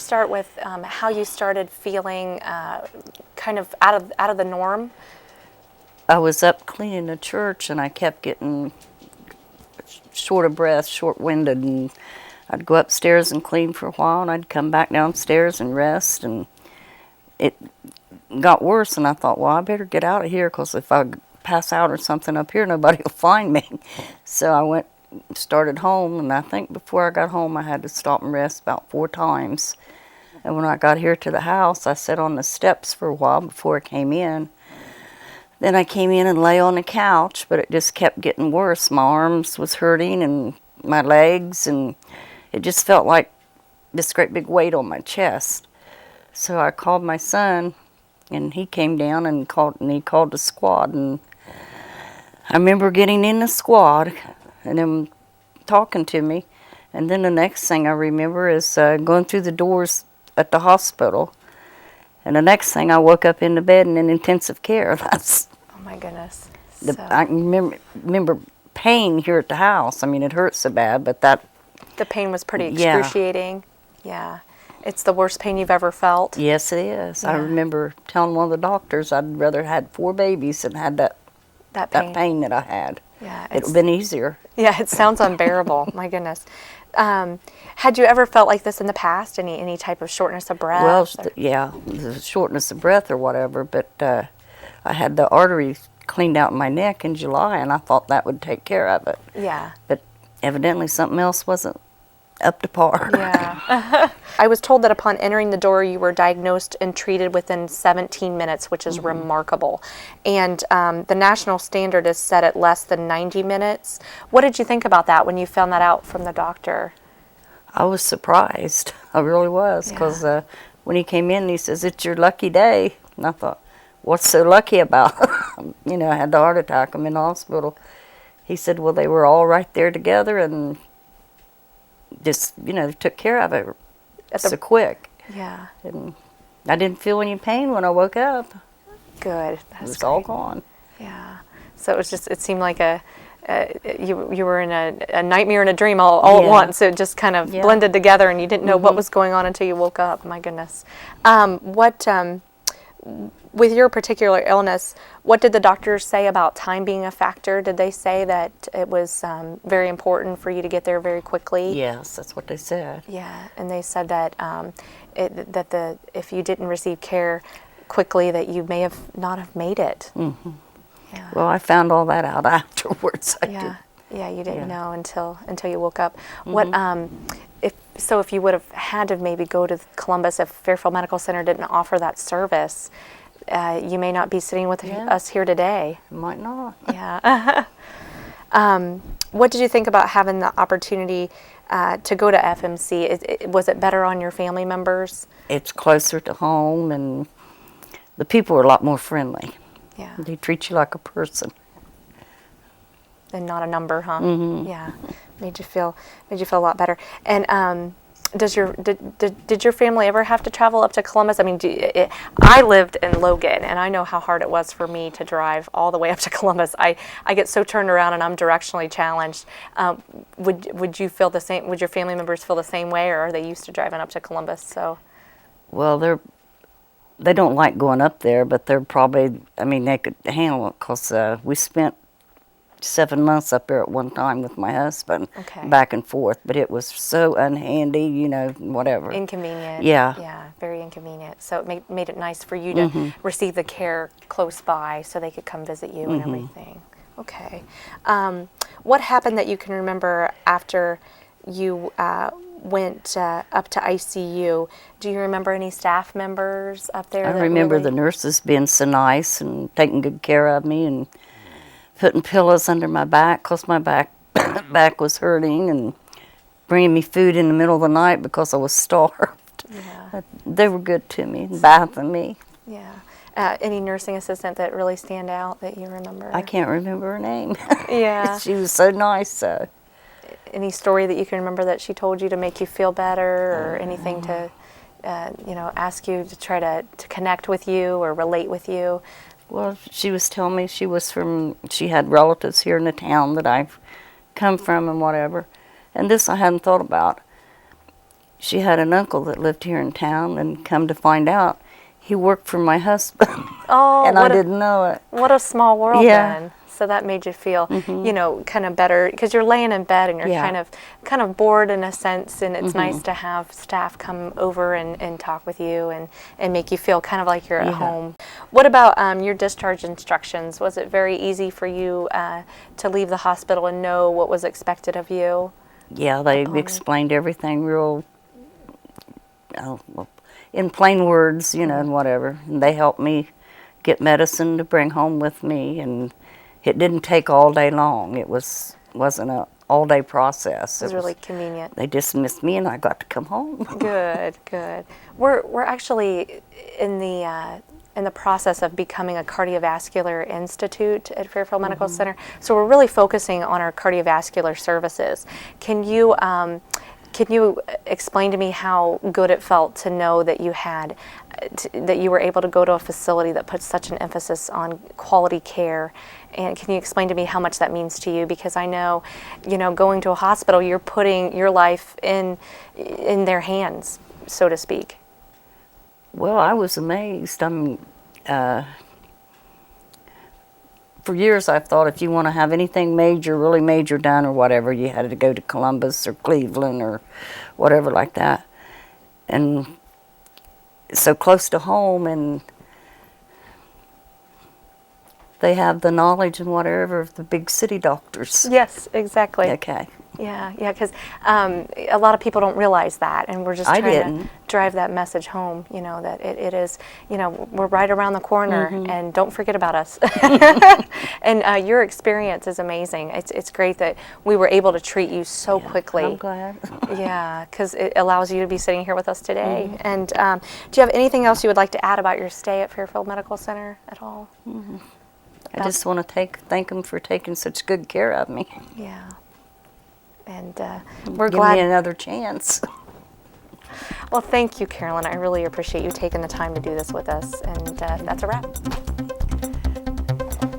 first start with how you started feeling kind of out of the norm? I was up cleaning the church, and I kept getting short of breath, short-winded, and I'd go upstairs and clean for a while, and I'd come back downstairs and rest, and it got worse, and I thought, well, I better get out of here, because if I pass out or something up here, nobody will find me. So I started home, and I think before I got home, I had to stop and rest about 4 times. And when I got here to the house, I sat on the steps for a while before I came in. Then I came in and lay on the couch, but it just kept getting worse. My arms was hurting and my legs, and it just felt like this great big weight on my chest. So I called my son, and he came down and he called the squad. And I remember getting in the squad and them talking to me. And then the next thing I remember is going through the doors at the hospital. And the next thing I woke up in the bed and in intensive care. Oh my goodness. I remember pain here at the house. I mean, it hurt so bad, but the pain was pretty excruciating. Yeah. It's the worst pain you've ever felt. Yes, it is. Yeah. I remember telling one of the doctors I'd rather had 4 babies than had that pain that I had. Yeah. It would have been easier. Yeah, it sounds unbearable. My goodness. Had you ever felt like this in the past? Any type of shortness of breath? Well, the shortness of breath or whatever, but I had the artery cleaned out in my neck in July, and I thought that would take care of it. Yeah. But evidently something else wasn't up to par. Yeah. I was told that upon entering the door, you were diagnosed and treated within 17 minutes, which is remarkable. And the national standard is set at less than 90 minutes. What did you think about that when you found that out from the doctor? I was surprised. I really was, because when he came in, he says, "It's your lucky day." And I thought, what's so lucky about it? I had the heart attack. I'm in the hospital. He said, well, they were all right there together, and just, took care of it so quick. Yeah. And I didn't feel any pain when I woke up. Good. It was all gone. Yeah. So it seemed like you were in a nightmare and a dream all at once. It just kind of blended together, and you didn't know what was going on until you woke up. My goodness. With your particular illness, what did the doctors say about time being a factor? Did they say that it was very important for you to get there very quickly? Yes, that's what they said. Yeah, and they said that if you didn't receive care quickly, that you may have not have made it. Mm-hmm. Yeah. Well, I found all that out afterwards. Yeah, you didn't know until you woke up. Mm-hmm. If you would have had to maybe go to Columbus, if Fairfield Medical Center didn't offer that service, you may not be sitting with us here today. Might not. Yeah. What did you think about having the opportunity to go to FMC? Was it better on your family members? It's closer to home, and the people are a lot more friendly. Yeah. They treat you like a person. And not a number, huh? Mm-hmm. Yeah. Made you feel a lot better. And did your family ever have to travel up to Columbus? I mean, I lived in Logan, and I know how hard it was for me to drive all the way up to Columbus. I get so turned around, and I'm directionally challenged. Would you feel the same? Would your family members feel the same way, or are they used to driving up to Columbus? So, well, they don't like going up there, but they're probably. I mean, they could handle it, because we spent 7 months up there at one time with my husband, back and forth, but it was so unhandy, whatever. Inconvenient. Yeah. Yeah, very inconvenient. So it made it nice for you to receive the care close by, so they could come visit you and everything. Okay. What happened that you can remember after you went up to ICU? Do you remember any staff members up there? I remember the nurses being so nice and taking good care of me, and putting pillows under my back, because my back was hurting, and bringing me food in the middle of the night because I was starved. Yeah. They were good to me, bathing me. Yeah. Any nursing assistant that really stand out that you remember? I can't remember her name. Yeah. She was so nice. Any story that you can remember that she told you to make you feel better, or anything to, ask you to try to connect with you or relate with you? Well, she was telling me she had relatives here in the town that I've come from and whatever. And this I hadn't thought about. she had an uncle that lived here in town, and come to find out, he worked for my husband. Oh, and I didn't know it. What a small world Yeah. then. So that made you feel, kind of better, because you're laying in bed and you're Yeah. kind of bored in a sense, and it's nice to have staff come over and talk with you and make you feel kind of like you're at home. What about your discharge instructions? Was it very easy for you to leave the hospital and know what was expected of you? Yeah, they explained everything real, well, in plain words, and whatever. And they helped me get medicine to bring home with me, and it didn't take all day long. It wasn't a all-day process. It was really convenient. They dismissed me, and I got to come home. Good, good. We're actually in the process of becoming a cardiovascular institute at Fairfield Medical Center. So we're really focusing on our cardiovascular services. Can you explain to me how good it felt to know that that you were able to go to a facility that puts such an emphasis on quality care? And can you explain to me how much that means to you? Because I know, going to a hospital, you're putting your life in their hands, so to speak. Well, I was amazed. For years I've thought if you want to have anything major, really major done or whatever, you had to go to Columbus or Cleveland or whatever like that. And so close to home, and they have the knowledge and whatever of the big city doctors. Yes, exactly. Okay. Yeah, because a lot of people don't realize that, and we're just trying to drive that message home, that it is, we're right around the corner, and don't forget about us. And your experience is amazing. It's great that we were able to treat you so quickly. I'm glad. Yeah, because it allows you to be sitting here with us today. And do you have anything else you would like to add about your stay at Fairfield Medical Center at all? I just want to thank them for taking such good care of me. Yeah. And we're Give glad. me another chance. Well, thank you, Carolyn. I really appreciate you taking the time to do this with us. And that's a wrap.